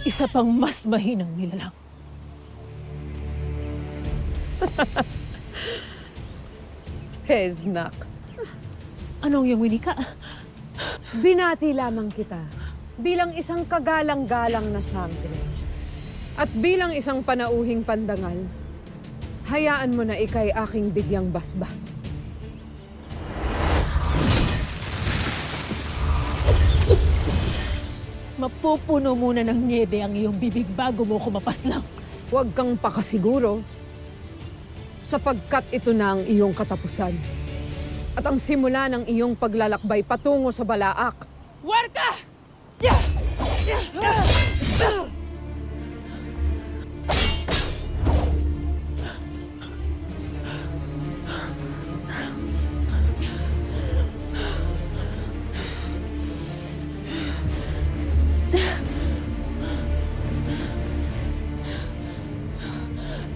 isa pang mas mahinang nilalang. Heznak, Anong yung winika? binati lamang kita bilang isang kagalang-galang na sangre. At bilang isang panauhing pandangal, hayaan mo na ikay aking bigyang basbas. Mapupuno muna ng niebe ang iyong bibig bago mo kumapaslang. Huwag kang pakasiguro, sapagkat ito na ang iyong katapusan. At ang simula ng iyong paglalakbay patungo sa Balaak. Warka!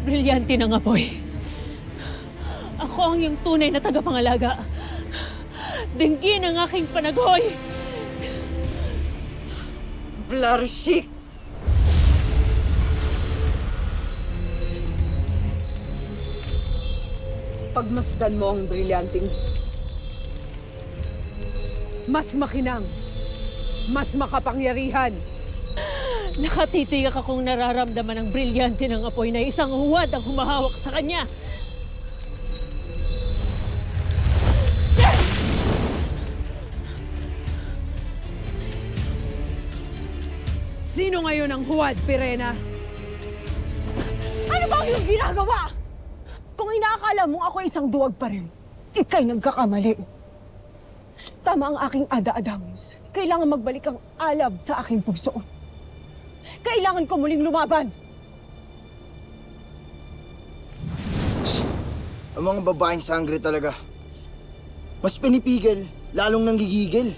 Brilyante ng apoy. Ako ang iyong tunay na tagapangalaga. Dinggin ang aking panaghoy. Blarshik! Pagmasdan mo ang brilyanting, mas makinang, mas makapangyarihan. Nakatitigak akong nararamdaman ang brilyante ng apoy na isang huwad ang humahawak sa kanya. Sino ngayon ang huwad, Pirena? Ano ba ang iyong ginagawa? Kung inaakala mong ako isang duwag pa rin, ika'y nagkakamali. Tama ang aking ada-adamos. Kailangan magbalik ang alab sa aking puso. Kailangan ko muling lumaban. Ang mga babaeng sangre talaga. Mas pinipigil, lalong nanggigigil.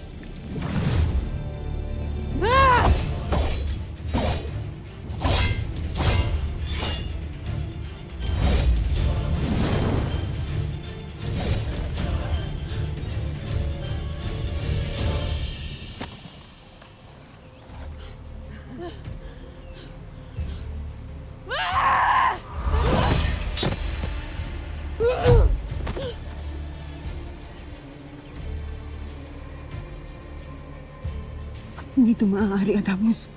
Hindi ito maaari, Adamos.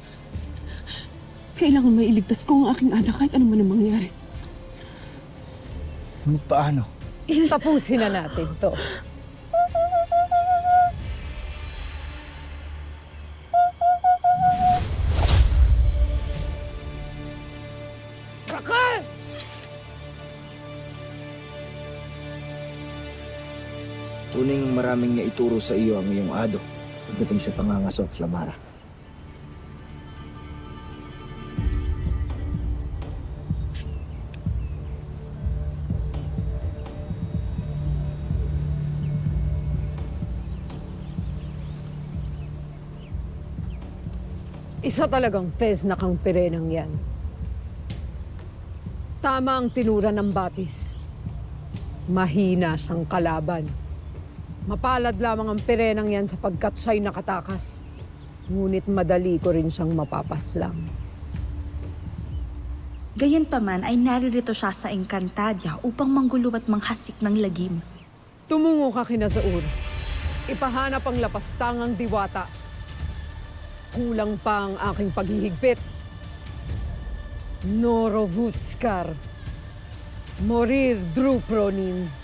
Kailangan mailigtas ko ang aking anak kahit ano man ang mangyari. Ngunit paano? Tapusin na natin to. Tunay ng maraming naituro sa iyo ang iyong ado pagdating sa pangangaso, Flamara. Isa talagang pez na kang Pirenang yan. Tama ang tinura ng batis. Mahina siyang kalaban. Mapalad lamang ang Pirenang yan sapagkat siya'y nakatakas. Ngunit madali ko rin siyang mapapaslang. Gayunpaman ay naririto siya sa Encantadia upang manggulo at manghasik ng lagim. Tumungo ka kina Zaur. Ipahanap ang lapastangang diwata. Kulang pa ang aking paghihigpit. Norovutskar. Morir Drupronin.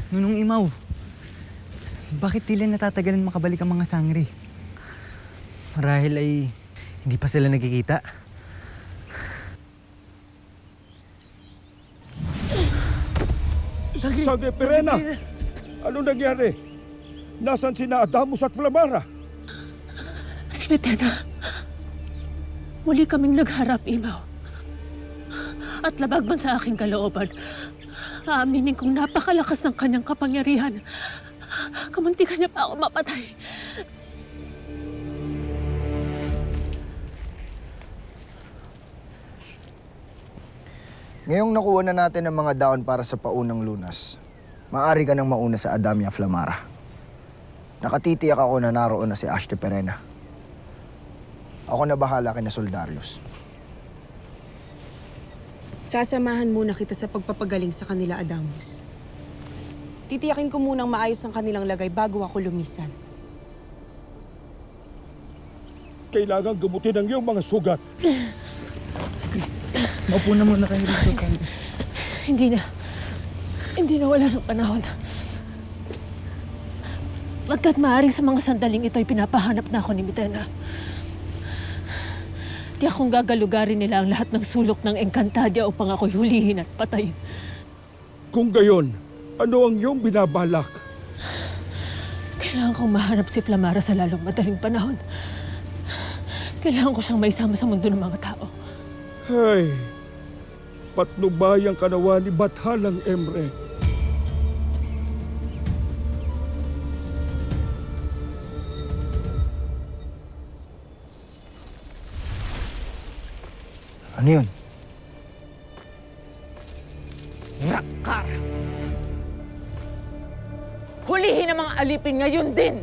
Nunong Imaw, bakit tila natatagalan makabalik ang mga sangre? Marahil ay hindi pa sila nagkikita. Sangre Pirena! Ano nangyari? Nasaan sina Adamos at Flamara? Si Betena, muli kaming nagharap, Imaw. At labag man sa aking kalooban, aaminin kong napakalakas ng kanyang kapangyarihan. Kamuntikan niya pa ako mapatay. Ngayong nakuha na natin ang mga daon para sa paunang lunas, maaari ka nang mauna sa Adamya Flamara. Nakatitiyak ako na naroon na si Ashte Perena. Ako na bahala kina Soldarius. Sasamahan muna kita sa pagpapagaling sa kanila, Adamus. Titiyakin ko munang maayos ang kanilang lagay bago ako lumisan. Kailangan gumutin ang iyong mga sugat. Maupo na muna kayo rito. Hindi na wala ng panahon. Pagkat maaaring sa mga sandaling ito'y pinapahanap na ako ni Mitena. Di akong gagalugarin nila ang lahat ng sulok ng Encantadia upang ako'y hulihin at patayin. Kung gayon, ano ang iyong binabalak? Kailangan kong mahanap si Flamara sa lalong madaling panahon. Kailangan ko siyang maisama sa mundo ng mga tao. Ay, patnubayang kanawa ni Bathalang Emre. Ano yun? Rakar! Hulihin ang mga alipin ngayon din!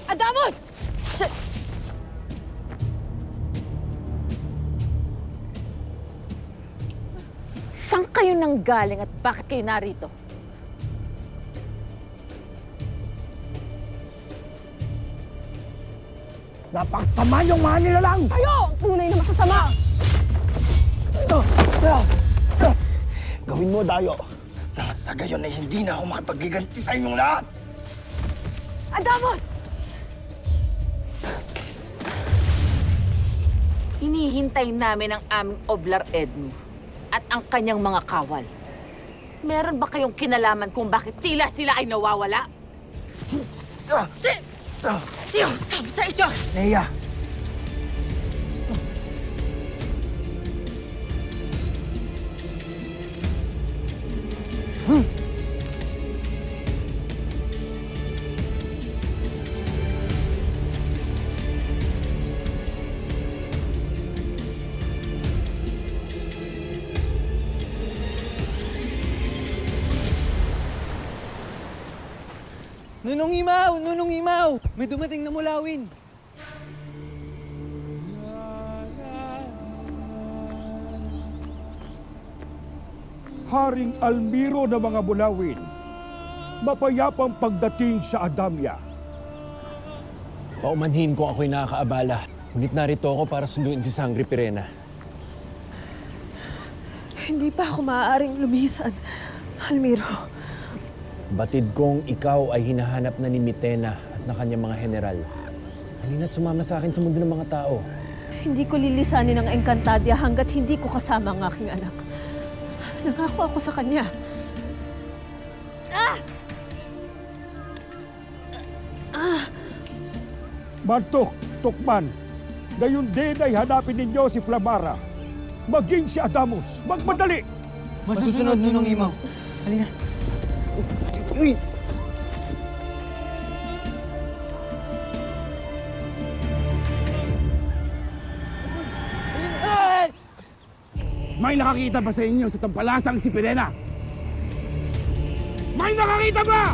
Adamus! Saan kayo nang galing at bakit kayo narito? Napakasama yung mga nilalang! Kayo! Ang tunay na makasama! Gawin mo, Dayo. Nang sa gayon ay hindi na ako makipaggiganti sa inyong lahat. Adamos! Hinihintay namin ang aming Oblar Ednu at ang kanyang mga kawal. Meron ba kayong kinalaman kung bakit tila sila ay nawawala? Diyos, sabi sa inyo! Neya! Nunong Imaw! Nunong Imaw! May dumating na mulawin. Haring Almiro ng mga Bulawin, mapayapang pagdating sa Adamya. Paumanhin kung ako'y nakakaabala. Ngunit narito ako para sunduin si Sangre Pirena. Hindi pa ako maaaring lumisan, Almiro. Batid kong ikaw ay hinahanap na ni Mitena at na kanyang mga general. Halina't sumama sa akin sa mundo ng mga tao. Hindi ko lilisanin ang Encantadia hanggat hindi ko kasama ang aking anak. Nangako ako sa kanya. Mantok, Tukman, gayon din ay hanapin ninyo si Flamara. Maging si Adamus. Magmadali! Masusunod, Nunong Imaw. Halina. Uy! May nakakita ba sa inyo sa tampalasang si Pirena? May nakakita ba?